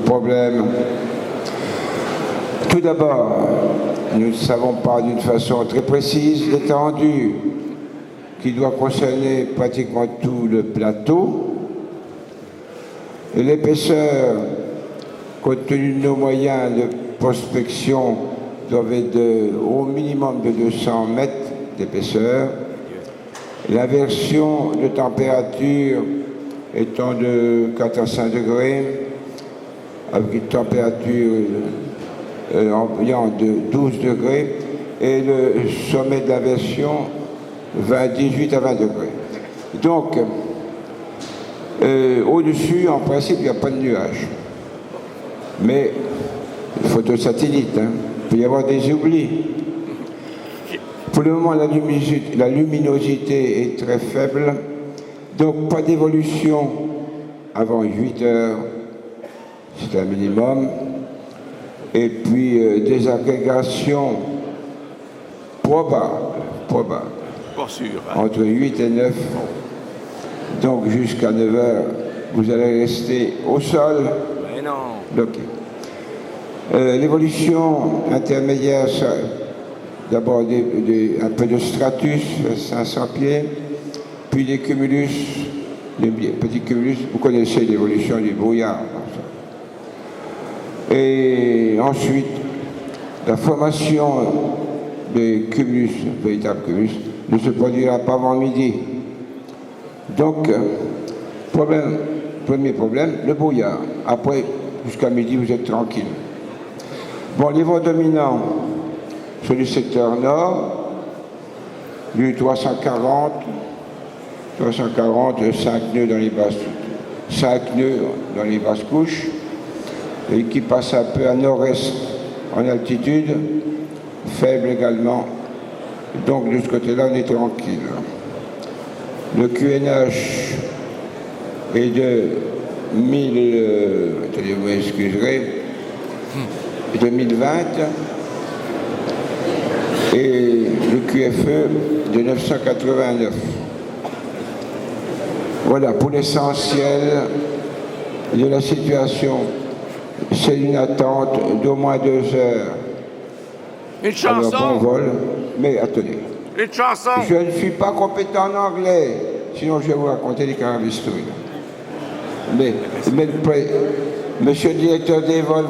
problèmes. Tout d'abord, nous ne savons pas d'une façon très précise l'étendue qui doit concerner pratiquement tout le plateau. Et l'épaisseur, compte tenu de nos moyens de prospection, doit être au minimum de 200 mètres d'épaisseur. L'inversion de température étant de 4 à 5 degrés, avec une température ambiante de 12 degrés, et le sommet de l'inversion 18 à 20 degrés. Donc, au-dessus, en principe, il n'y a pas de nuages. Mais, photo satellite, hein, il peut y avoir des oublis. Pour le moment, la luminosité est très faible, donc pas d'évolution avant 8 heures, c'est un minimum. Et puis des agrégations probables, entre 8 et 9. Donc jusqu'à 9 heures, vous allez rester au sol, bloqué. L'évolution intermédiaire, d'abord un peu de stratus, 500 pieds, puis des cumulus, les petits cumulus, vous connaissez l'évolution du brouillard. Et ensuite, la formation des cumulus, véritables cumulus, ne se produira pas avant midi. Donc, premier problème, le brouillard. Après, jusqu'à midi, vous êtes tranquille. Bon, les vents dominants sur le secteur nord, du 340, 5 nœuds dans les basses couches, et qui passe un peu à nord-est en altitude, faible également. Donc de ce côté-là, on est tranquille. Le QNH est de 2020 et le QFE de 989. Voilà pour l'essentiel de la situation. C'est une attente d'au moins 2 heures. Une chanson. Alors, bon vol, mais attendez. Une chanson. Je ne suis pas compétent en anglais, sinon je vais vous raconter des carabistouilles. Mais monsieur le directeur des vols,